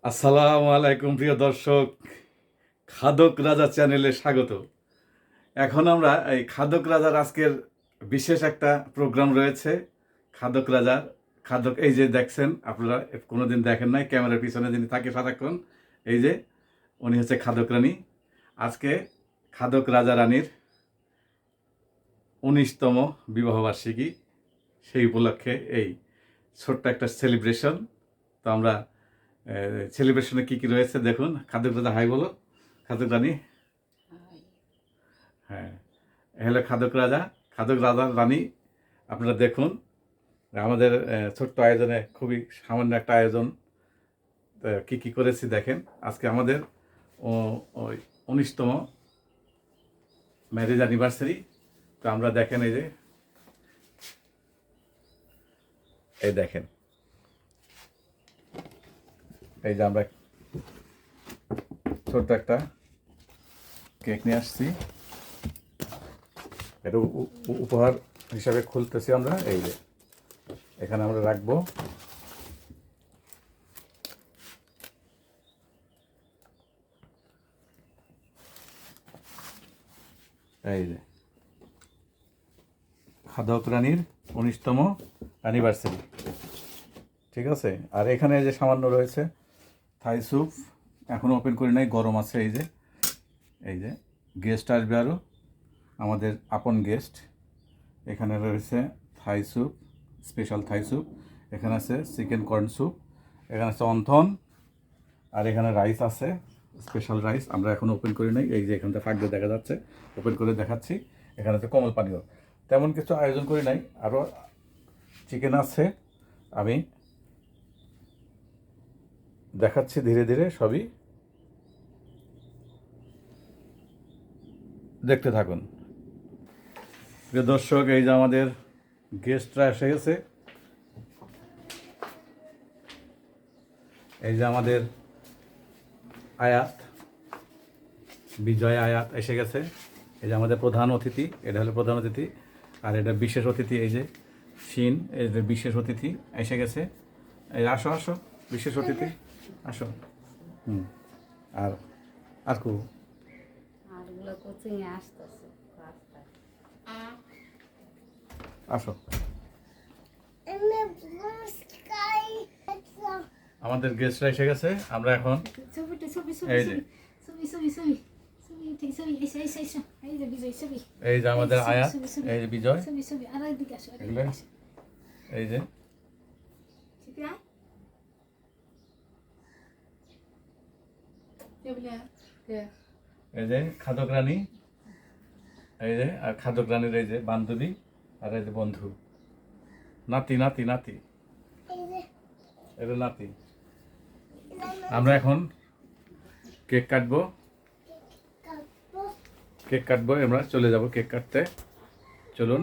আসসালামু আলাইকুম প্রিয় দর্শক, খাদক রাজা চ্যানেলে স্বাগত। এখন আমরা এই খাদক রাজার আজকের বিশেষ একটা প্রোগ্রাম রয়েছে। খাদক রাজার খাদক, এই যে দেখছেন, আপনারা কোনোদিন দেখেন নাই, ক্যামেরার পিছনে যিনি থাকে সারাক্ষণ, এই যে উনি হচ্ছে খাদক রানী। আজকে খাদক রাজা রানীর 19তম বিবাহবার্ষিকী, সেই উপলক্ষে এই ছোট্ট একটা সেলিব্রেশন। তো আমরা সেলিব্রেশনে কী কী রয়েছে দেখুন। খাদক রাজা হাই বলো, খাদক রানী। হ্যাঁ, হলো খাদক রাজা, খাদক রাজা রানী। আপনারা দেখুন আমাদের ছোট্ট আয়োজনে, খুবই সামান্য একটা আয়োজন, কি কি করেছি দেখেন। আজকে আমাদের ওই 19তম ম্যারেজ অ্যানিভার্সারি। তো আমরা দেখেন এই দেখেন, এই যে আমরা ছোট্ট একটা কেক নিয়ে আসছি, এটা উপহার হিসাবে খুলতেছি আমরা। এই যে এখানে আমরা রাখবো। এই যে খাদক রানীর 19তম অ্যানিভার্সারি, ঠিক আছে। আর এখানে যে সামান্য রয়েছে থাই স্যুপ, এখনও ওপেন করি নাই, গরম আছে। এই যে গেস্ট আসবে আরও, আমাদের আপন গেস্ট। এখানে রয়েছে Thai soup, special Thai soup. এখানে আছে চিকেন কর্ন স্যুপ, এখানে আছে অন্থন, আর এখানে রাইস আছে, স্পেশাল রাইস। আমরা এখন ওপেন করি নাই, এই যে এখানটা ফাঁক দিয়ে দেখা যাচ্ছে, ওপেন করে দেখাচ্ছি। এখানে আছে কমল পানীয়, তেমন কিছু আয়োজন করি নাই। আরও চিকেন আছে, আমি দেখাচ্ছি ধীরে ধীরে সবই, দেখতে থাকুন প্রিয় দর্শক। এই যে আমাদের গেস্টরা এসে গেছে, এই যে আমাদের আয়াত, বিজয় আয়াত এসে গেছে। এই যে আমাদের প্রধান অতিথি, এটা হলো প্রধান অতিথি। আর এটা বিশেষ অতিথি, এই যে শিন, এই যে বিশেষ অতিথি এসে গেছে। এই আসো আসো, বিশেষ অতিথি আসো। আর আর কো আসো। আমাদের গেস্টরা এসে গেছে, আমরা এখন এই যে এই যে আমাদের আয়াত, এই যে বিজয়, এই যে এই যে খাদক রানী, এই যে আর খাদক রানীর এই যে বান্ধবী, আর এই যে বন্ধু, নাতি নাতি নাতি, এটা নাতি। আমরা এখন কেক কাটবো, আমরা চলে যাব কেক কাটতে, চলুন।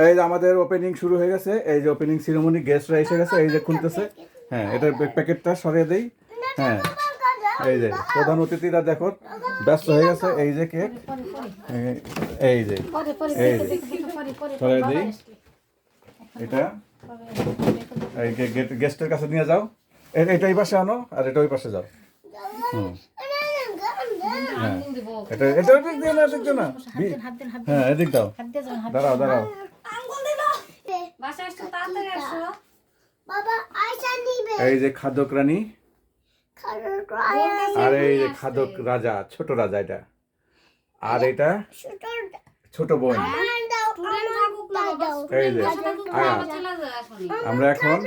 এই যে আমাদের ওপেনিং শুরু হয়ে গেছে, এই যে ওপেনিং সেরেমনি, গেস্টরা এসে গেছে, এই যে খুলতেছে। হ্যাঁ, এটার প্যাকেটটা সরিয়ে দেই। হ্যাঁ, এই যে প্রধান অতিথিরা দেখো ব্যস্ত হয়ে গেছে। এই যে কেক, এই যে সরিয়ে দিই এটা, এই গেস্টের কাছে নিয়ে যাও। এটা এই পাশে আনো, আর এটা ওই পাশে যাও। হ্যাঁ, এটা এটা এদিক দিও না, এদিক দিও না। হ্যাঁ, এদিক দাও, দাঁড়াও দাঁড়াও। এই যে খাদক রানী, আর এই যে খাদক রাজা, ছোট রাজা এটা, আর এটা ছোট বোন। এই যে আয়া, আমরা এখন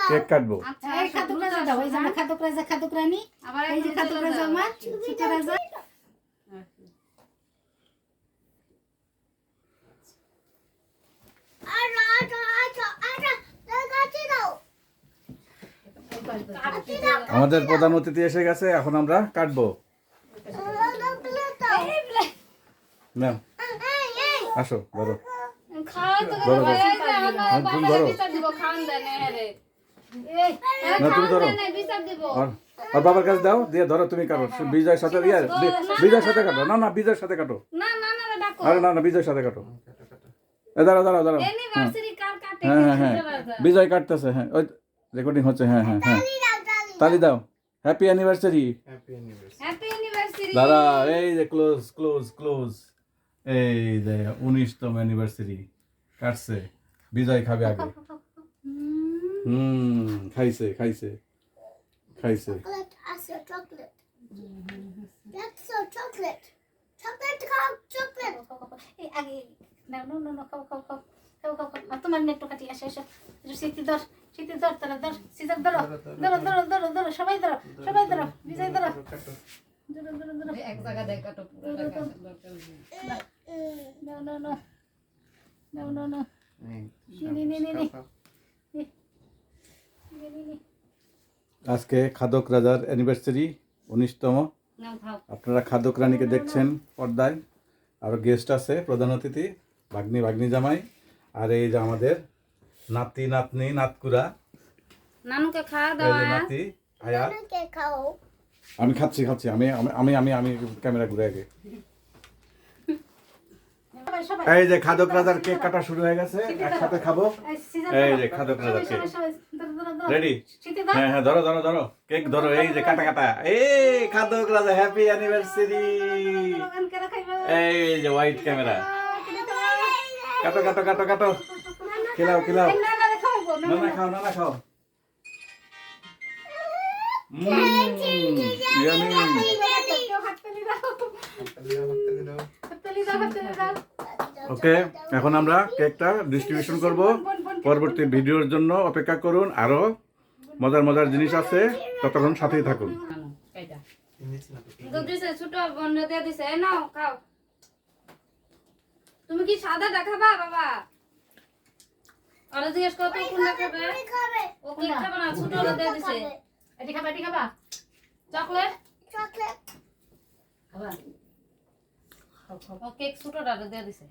কেক কাটবো। খাদক রানী, এই যে খাদক রাজা, আমার ছোট রাজা। আমাদের প্রধান অতিথি এসে গেছে, এখন আমরা কাটবো। না আসো, ধরো ধরো, তুমি ধরো, না তুমি ধরো, আর বাবার কাছে দাও, দিয়ে ধরো, তুমি কাটো। বিজয়ের সাথে বিজয়ের সাথে কাটো, না না বিজয়ের সাথে কাটো, আরে না না বিজয়ের সাথে কাটো। দাঁড়াও দাঁড়াও দাঁড়াও, হ্যাঁ হ্যাঁ হ্যাঁ, বিজয় কাটতেছে। হ্যাঁ, ওই রেকর্ডিং হচ্ছে, হ্যাঁ হ্যাঁ হ্যাঁ, তালি দাও, happy anniversary. Happy anniversary. Happy anniversary. দাঁড়া, এই যে ক্লোজ ক্লোজ ক্লোজ, এই যে 19তম অ্যানিভার্সারি কাটছে, বিজয় খাবে আগে। খাইছে খাইছে খাইছে। Chocolate, as your chocolate. That's your chocolate. Chocolate, cow, chocolate. এই আগে নাও নাও নাও খাও খাও খাও খাও খাও খাও। আর তোমার নেটটা কাটি আসে আসে। সিটি ধর তারা ধর, সিজার ধরো ধরো ধরো ধরো ধরো, সবাই ধরো সবাই ধরো, বিজয় ধরো ধরো ধরো ধরো। এক জায়গা দেয় কাটো পুরো টাকা দরকার নেই। নাও নাও নাও নাও নাও নাও। নে নে নে নে নে। আজকে খাদক রাজার অ্যানিভার্সারি 19তম। নাও খাও। আপনারা খাদক রানীকে দেখছেন পর্দায়, আরও গেস্ট আছে, প্রধান অতিথি ভাগ্নি ভাগ্নি জামাই, আর এই যে আমাদের নাতি নাতনি নাতকুরা, নানুকে খাওয়া এই দাওয়া। যে নাতি আয়াত। Okay, cow. আমি খাচ্ছি খাচ্ছি, আমি আমি আমি আমি ক্যামেরা ঘুরে আগে। সবাই সবাই। এই যে খাদক রাজার কেক কাটা শুরু হয়ে গেছে, একসাথে খাবো। এই যে খাদক রাজার কেক রেডি। হ্যাঁ হ্যাঁ, ধরো ধরো ধরো, কেক ধরো, এই যে কাটা কাটা, এই খাদক রাজা হ্যাপি অ্যানিভার্সারি। এই যে হোয়াইট ক্যামেরা, কাটো কাটো কাটো কাটো, খিলাও খিলাও, নানা খাও নানা খাও। ইয়ামি। ওকে, এখন আমরা কেকটা ডিস্ট্রিবিউশন করব। পরবর্তী ভিডিওর জন্য অপেক্ষা করুন, আরো মজার মজার জিনিস আছে, ততক্ষণ সাথেই থাকুন। নানু কাইটা নিচে না তো। দুধ দিছে, ছোট বন্ধ দিয়ে দিছে। এই নাও খাও। তুমি কি সাদাটা খাবা বাবা? আরে জিজ্ঞেস করো তো কোনটা খাবে? ও কেক খাবে না, ছোটটা দিয়ে দিছে। এটি খাবা চকলেট? Chocolate. খাবা খাও খাও ও কেক ছোটটা দিয়ে দিছে।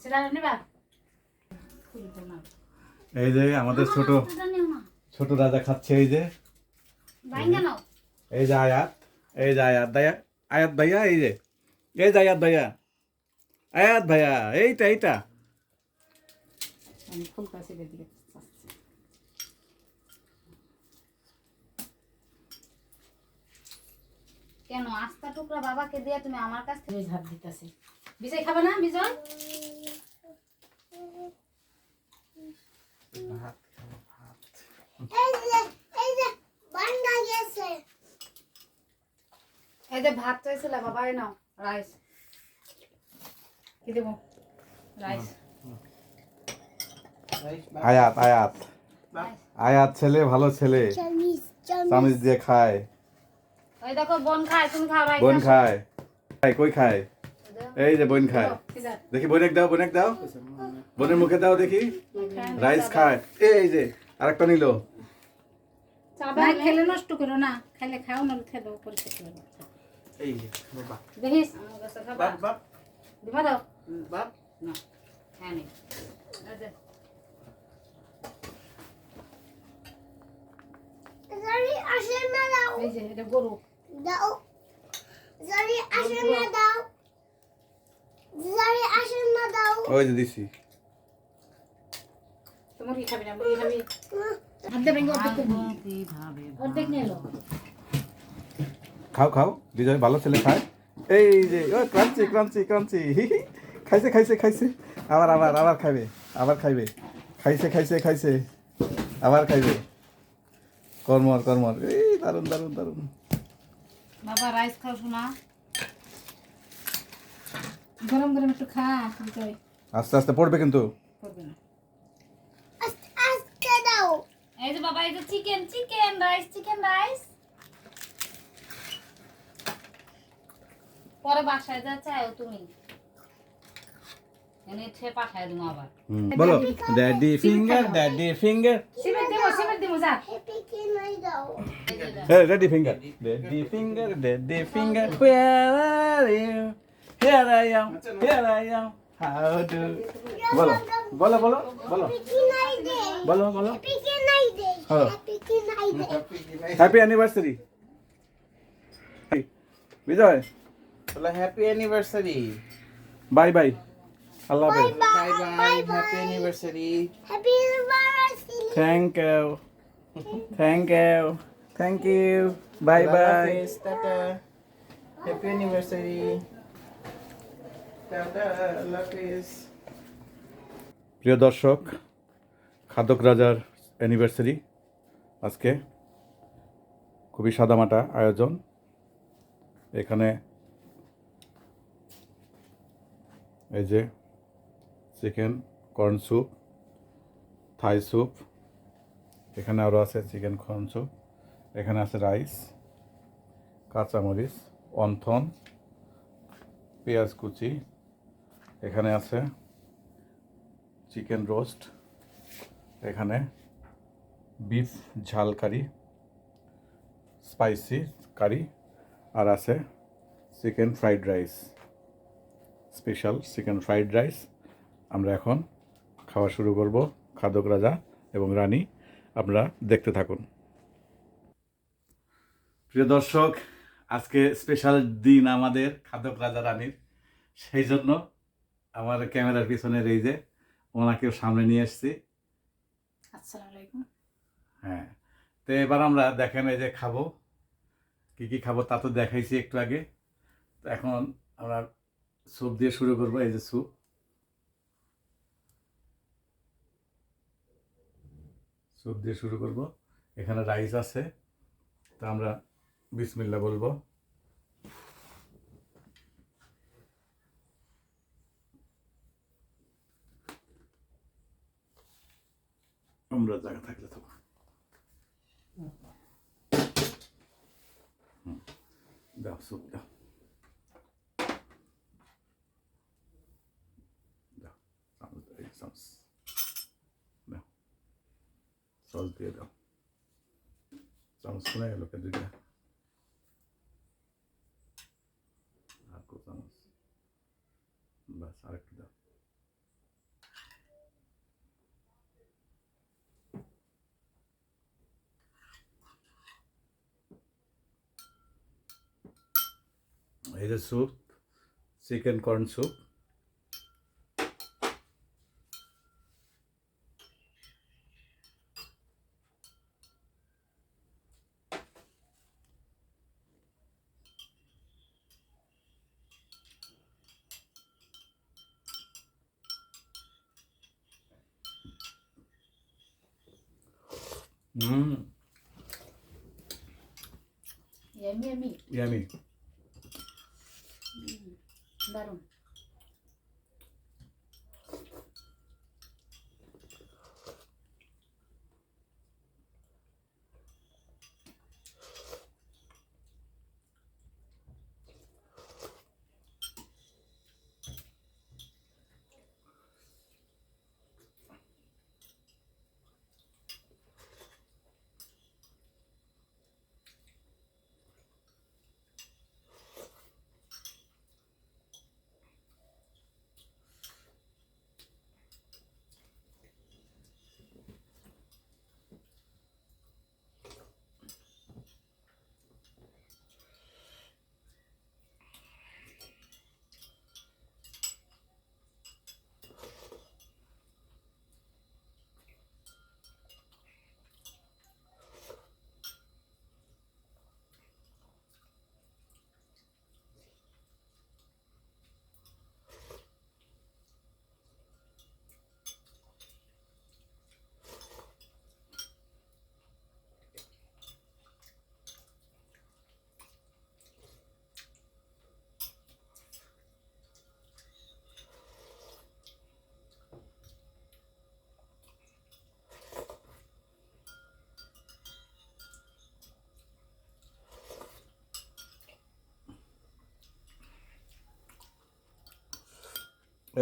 সেটা নিবা খুলি তো না এই যে আমাদের ছোট ছোটটা নিও না। ছোট রাজা খাচ্ছে, এই যে ভাইঙ্গা নাও। এই যে আয়াত, এই যে আয়াত ভাইয়া, আয়াত ভাইয়া, এই যে আয়াত ভাইয়া, আয়াত ভাইয়া, এইটা এইটা। আমি ফুল কাছে দিকে চাচ্ছি কেন আস্তা টুকরা বাবাকে দিয়ে তুমি আমার কাছ থেকে এই হাত দিতেছে বিজয় খাবে না বিজয় ভাত খাও, ভাত। Hey, banda yese. এই যে ভাত চাইছিল বাবা এই নাও রাইস কি দেব রাইস রাইস ভাত। আয়াত আয়াত ভাত। আয়াত ছেলে, ভালো ছেলে, Chinese. চামচ দিয়ে খায়, ওই দেখো বোন খায়, তুমি খাও রাইস। বোন খায়, খায় কই খায়, এই যে বোন খায়, সিজার দেখি বোনেক দাও, বোনেক দাও, বোনের মুখে দাও দেখি, রাইস খায়। এই যে আরেকটা নিল, না খেলে নষ্ট করো না খেলে খাও না খেয়ে দাও পরিষ্কার করে দাও এই যে, বাবা। দেখিস আমার কাছে খাবা? বাপ, বাপ, দিবা দাও বাপ। না হ্যাঁ নে এই যে, Sorry, ashena dao. এই যে এটা গরু Dao. Sorry, ashena dao. Sorry, ashena dao. ওই যে দিছি। তো মুরগি খাবি না মুরগি খাবি হাত দেবেন অর্ধেক নিয়ে এলো খাও খাও, বিজয় ভালো ছেলে খায়। এই যে ও ক্রাঞ্চি ক্রাঞ্চি ক্রাঞ্চি, খাইছে খাইছে খাইছে, আবার আবার আবার খাইবে, আবার খাইবে, খাইছে খাইছে খাইছে, আবার খাইবে, কর্মর কর্মর, এই দারুন দারুন দারুন। বাবা রাইস খাও শোনা। গরম গরম একটু খা বিজয় আস্তে আস্তে পড়বে কিন্তু। করবে না Aske dao. এই যে বাবা, এই যে chicken chicken rice, chicken rice. পরে বাসায় যা চাও তুমি, এনে ঠে পাঠায় দিমু আবার। বলো daddy finger, daddy finger, cement দিব যা Happy kinai dao. hey daddy finger, daddy finger, daddy finger, where are you, here I am, here I am, how do, বলো বলো বলো বলো Happy kinai day. বলো বলো, Happy kinai day. Hello. Happy kinai day. Happy anniversary Bijoy, বলো happy anniversary. Bye bye, আল্লাহ হাফেজ, bye bye, happy anniversary. Happy anniversary. Thank you. Thank you. Thank you. Bye bye. Tata. Happy anniversary. Tata. Allah Hafiz. প্রিয় দর্শক, খাদক রাজার anniversary আজকে খুবই সাদামাটা আয়োজন। এখানে এই যে chicken corn soup, Thai soup, এখানে আরও আছে চিকেন কর্ন স্যুপ, এখানে আছে রাইস, কাঁচামরিচ, অন্থন, পেঁয়াজ কুচি, এখানে আছে চিকেন রোস্ট, এখানে বিফ ঝাল কারি, স্পাইসি কারি, আর আছে chicken fried rice, special chicken fried rice. আমরা এখন খাওয়া শুরু করব, খাদক রাজা এবং রানী। আপনারা দেখতে থাকুন। প্রিয় দর্শক, আজকে স্পেশাল দিন আমাদের খাদক রাজা রানীর, সেই জন্য আমার ক্যামেরার পিছনের এই যে ওনাকেও সামনে নিয়ে এসেছি। আসসালামু আলাইকুম। হ্যাঁ, তো এবার আমরা দেখেন এই যে খাবো, কি কি খাবো তা তো দেখাইছি একটু আগে। তো এখন আমরা স্যুপ দিয়ে শুরু করবো। এই যে স্যুপ, স্যুপ দিয়ে শুরু করব। এখানে রাইস আছে, তা আমরা বিসমিল্লাহ বলবো। আমরা জায়গা থাকলে তো দাও, স্যুপ দাও, দাও চামচ দাও, এই চামচ দাও, সস দিয়ে দাও। চামচ কোনে গেল কে দুইটা? আর কো চামচ, বাস আরেকটু দাও। এই যে soup, chicken corn soup. Yummy yummy, yummy. দারুণ।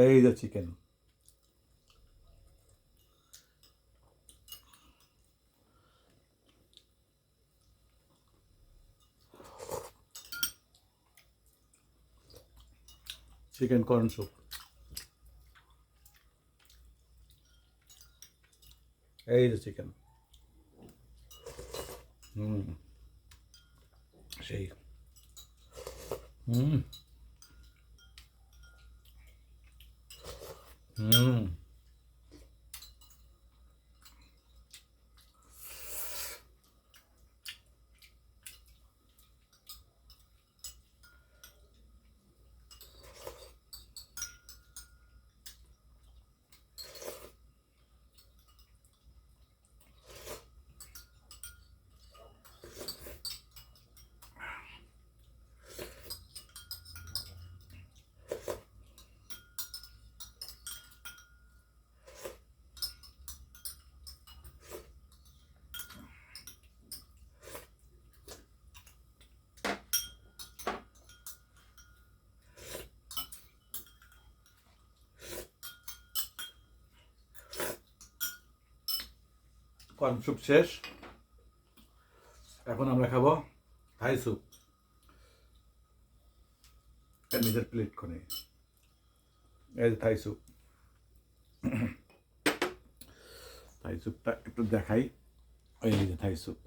এই যে চিকেন, চিকেন কর্ন স্যুপ। এই যে চিকেন, সেই হুম হুম কর্ন স্যুপ শেষ, এখন আমরা খাবো থাই স্যুপ। নিজের প্লেট করে এই যে থাই স্যুপ। থাই স্যুপটা একটু দেখাই, এই যে থাই স্যুপ।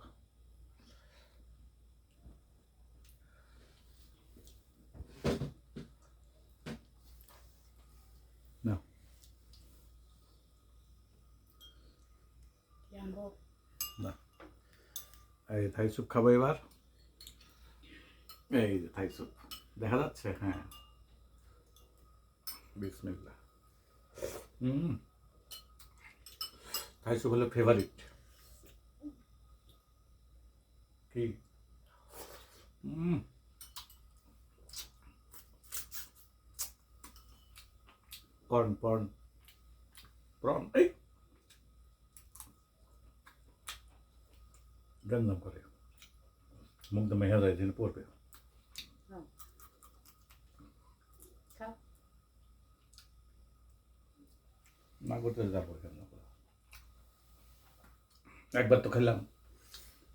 না কি আনবো? না, এই থাই স্যুপ খাবো এবার। এই যে থাই স্যুপ দেখা যাচ্ছে, হ্যাঁ, বিসমিল্লাহ। থাই স্যুপ হলো ফেভারিট। কি পর্ন পর্ন প্রন, এই গন্ধম করে, মুখ দমে হেরা যায়, দিন পড়বে। খাও। না করতে যাবো কেন, একবার তো খেলাম।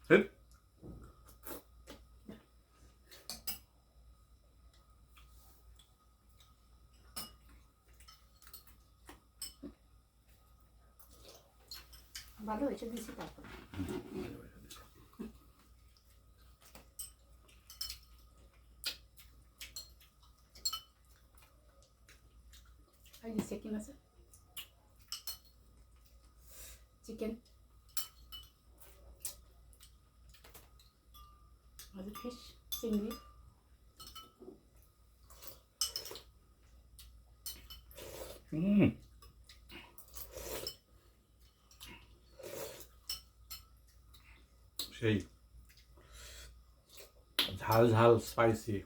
হেৎ। ভালো হয়েছে দিছি তারপর। আর কি চিকেন আছে, চিকেন আর ফিশ, চিংড়ি। সেই ঝাল ঝাল স্পাইসি।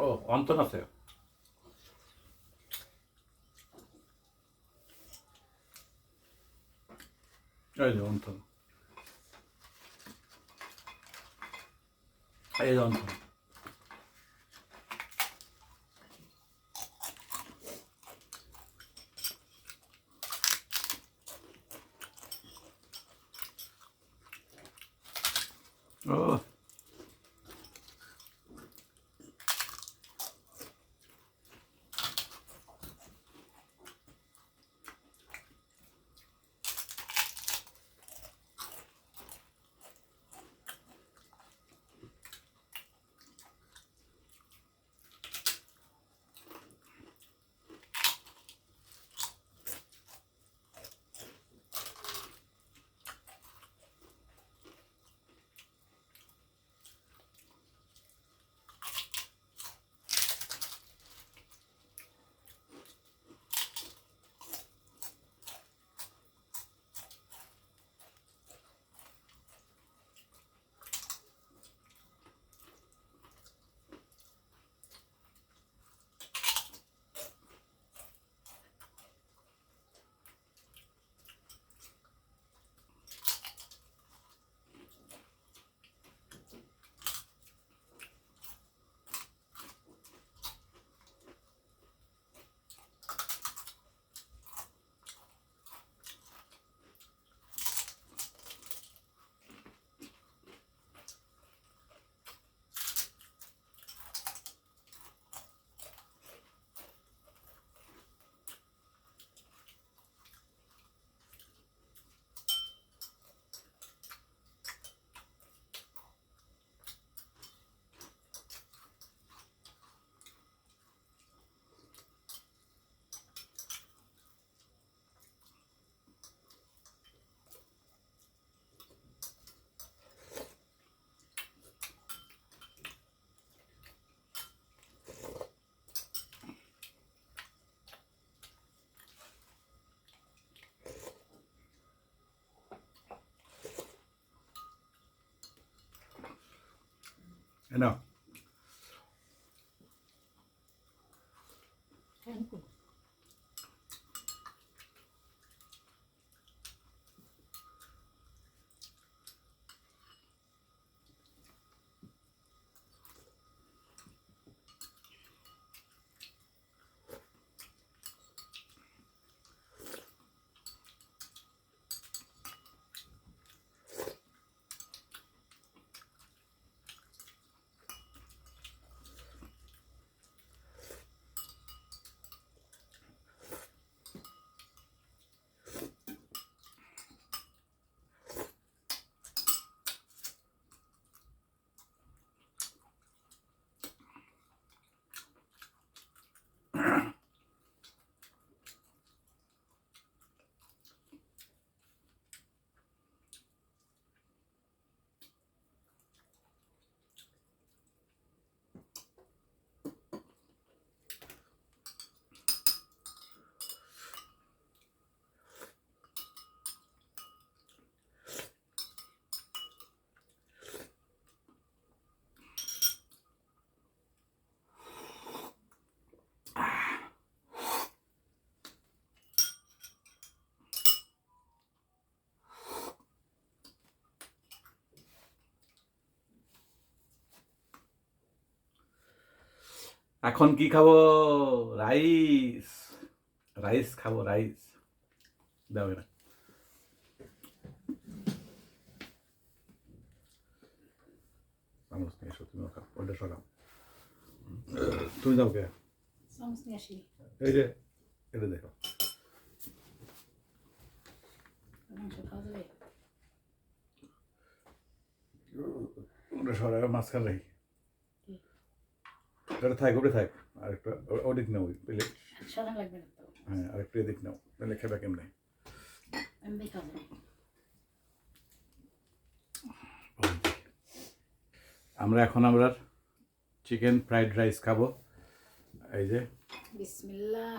ও অন্তন আছে, এই যে অন্তন, এই যে অন্তন। ও না থ্যাংক ইউ। এখন কি খাবো? রাইস। রাইস খাবো, রাইস। দাও এটা। চামচ নিয়ে এসো, তুমিও খাও, ওইটা সরাও। তুমি যাও কে? চামচ নিয়ে আসি। এই যে এটা দেখো, মাংস খাওয়া যাবে? ওটা সরাও, মাঝখানে রাখি। ওটা থাক, ওটা থাক। আরেকটা ওদিক নাও, ওই প্লেট। সরান লাগবে না তো। হ্যাঁ, আরেকটা এদিক নাও, তাহলে খেবা কেমনে? এমনি খাওয়া যাবে। আমরা চিকেন ফ্রাইড রাইস খাবো। এই যে বিসমিল্লাহ।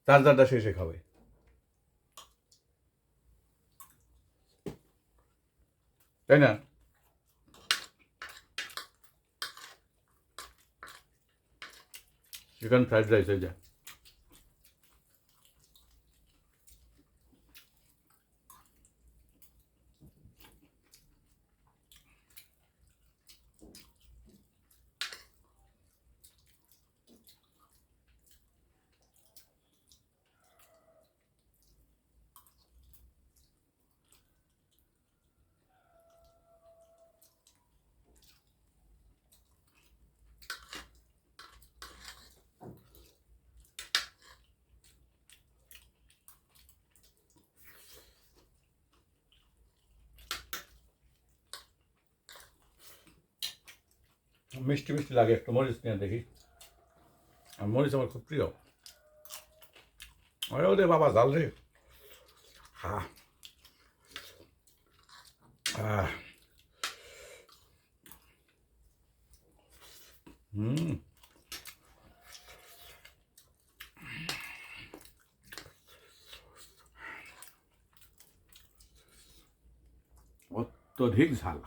চার্জারটা শেষে খাবে। তাই না? চিকেন ফ্রাইড রাইস এই যে। মিষ্টি মিষ্টি লাগে, একটু মরিচ নিয়ে দেখি। আর মরিচ আমার খুব প্রিয়। আরে ওরে বাবা, জাল রে। হা, হুম, অত্যধিক ঝাল।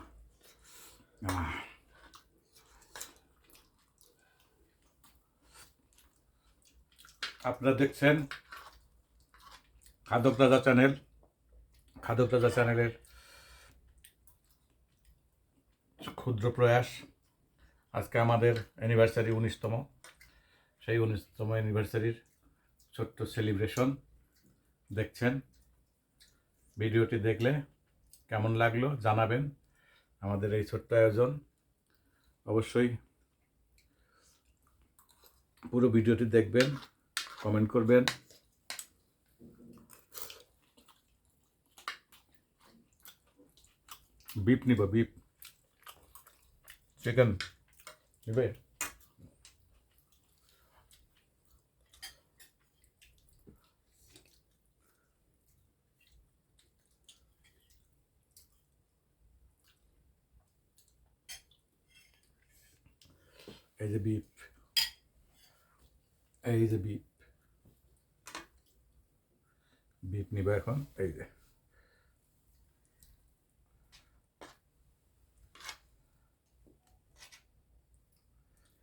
আপনারা দেখছেন খাদক রাজা চ্যানেল। খাদক রাজা চ্যানেলের ক্ষুদ্র প্রয়াস। আজকে আমাদের অ্যানিভার্সারি 19তম। সেই 19তম অ্যানিভার্সারির ছোট্ট সেলিব্রেশন দেখছেন। ভিডিওটি দেখলে কেমন লাগলো জানাবেন। আমাদের এই ছোট্ট আয়োজন অবশ্যই পুরো ভিডিওটি দেখবেন, কমেন্ট করবেন। বিপ নিব, বিপ চিকেন নিবে। এই যে বিপ, এই যে বিপ, বিপ নিবে এখন। এই যে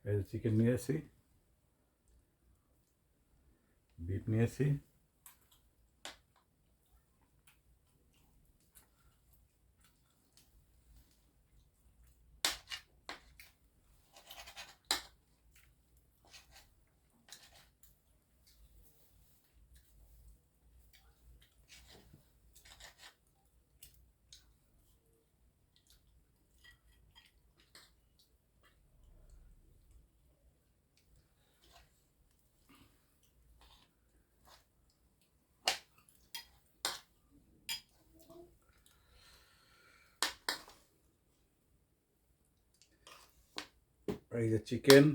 এই যে চিকেন নিয়েছি, বিফ নিয়েছি, এই যে চিকেন,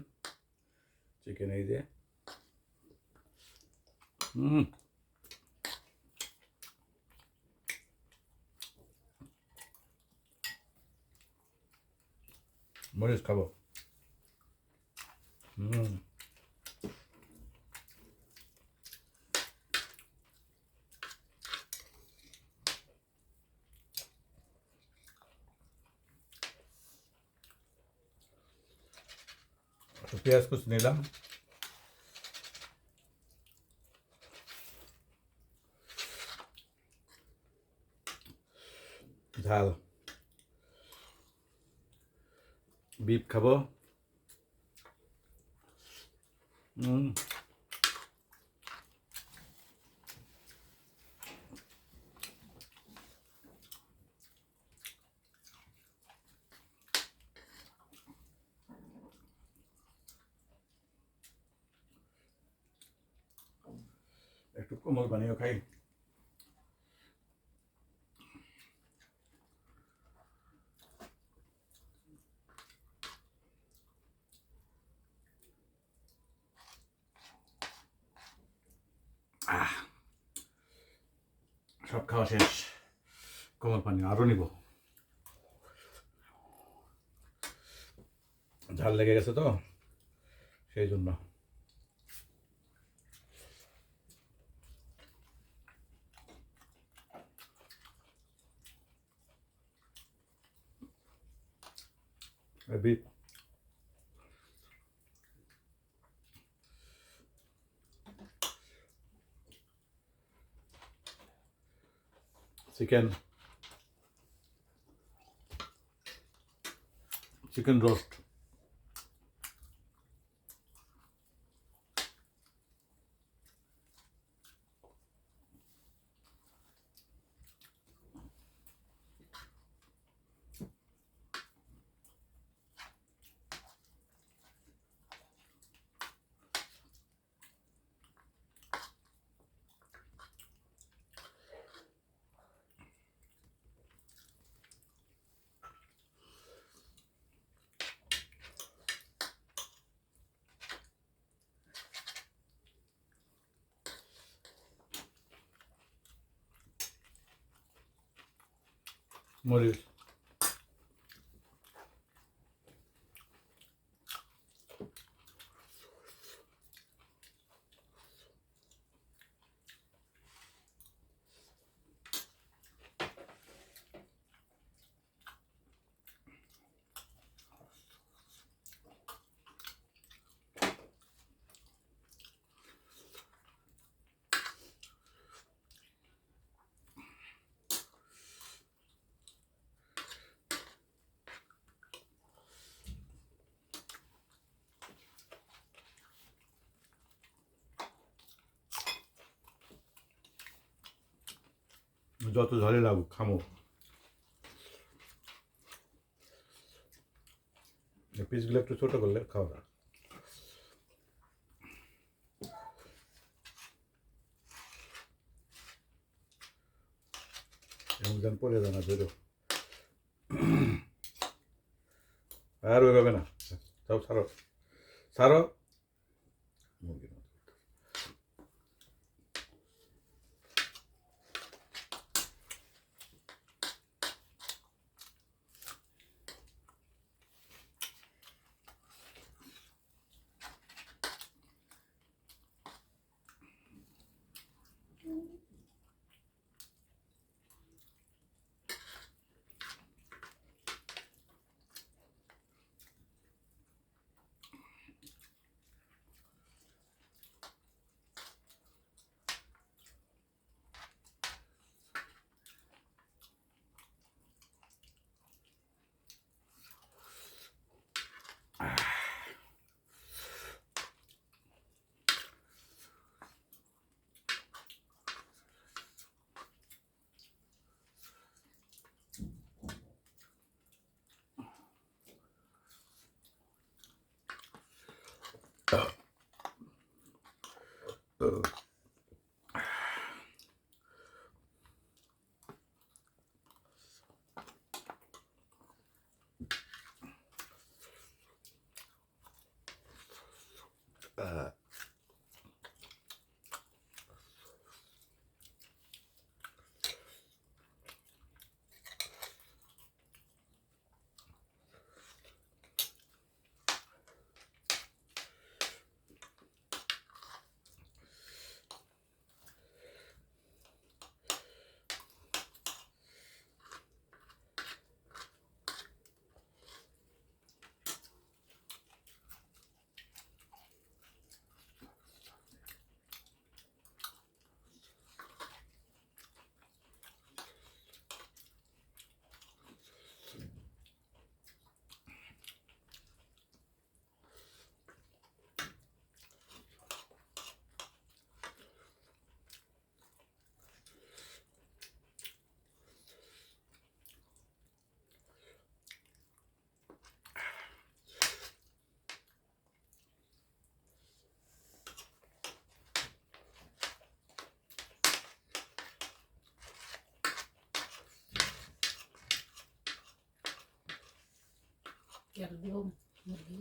এই যে মরিচ খাবো। একটু পেঁয়াজ কুচি নিলাম, ঝাল, বিফ খাবো। একটু কোমল পানীয় খাই। সব খাওয়া শেষ, কোমল পানীয় আরও নিব। ঝাল লেগে গেছে তো সেই জন্য। বিফ, চিকেন, চিকেন রোস্ট, মরিচ, যত ঝালে লাগুক খামো। পিসগুলো একটু ছোট করলে খাওয়া। এমন পরে জানা বেরো আর ওইভাবে না, সব ছাড়ো ছাড়ো। কেন দিব মুরগি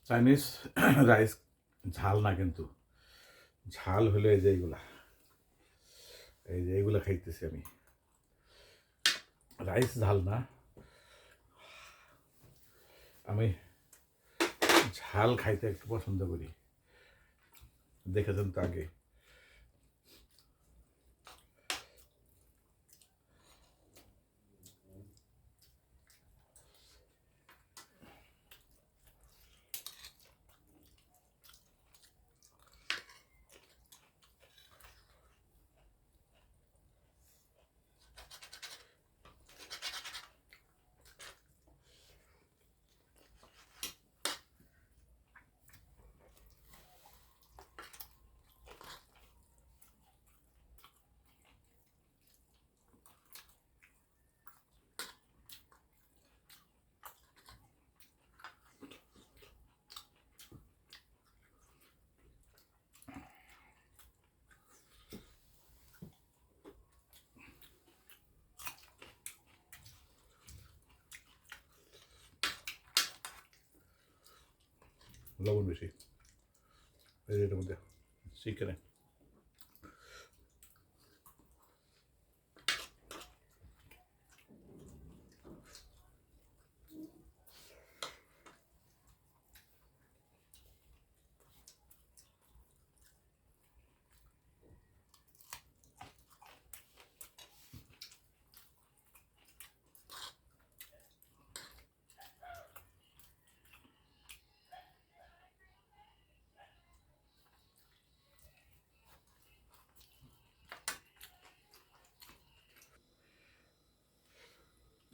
চাইনিজ রাইস ঝাল না, কিন্তু ঝাল হলো এই যে এইগুলা খাইতেছি আমি। রাইস ঝাল না, আমি ঝাল খাইতে একটু পছন্দ করি, দেখেছেন তো আগে। লবণ বেশি এই যে এটার মধ্যে চিকেনে।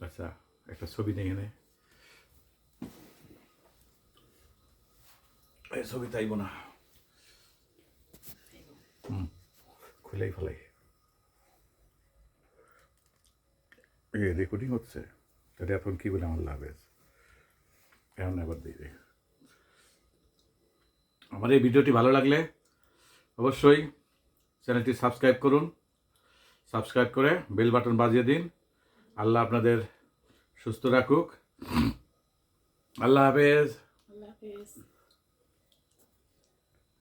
আচ্ছা, একটা ছবি নিয়ে এনে এই ছবি তাইব না, খুলেই ফেলাই। রেকর্ডিং হচ্ছে, তাহলে এখন কি বলে আমার লাভ আছে, এখন একবার দিয়ে। আমার এই ভিডিওটি ভালো লাগলে অবশ্যই চ্যানেলটি সাবস্ক্রাইব করুন, সাবস্ক্রাইব করে বেল বাটন বাজিয়ে দিন। আল্লাহ আপনাদের সুস্থ রাখুক। আল্লাহ হাফেজ। আল্লাহ হাফেজ।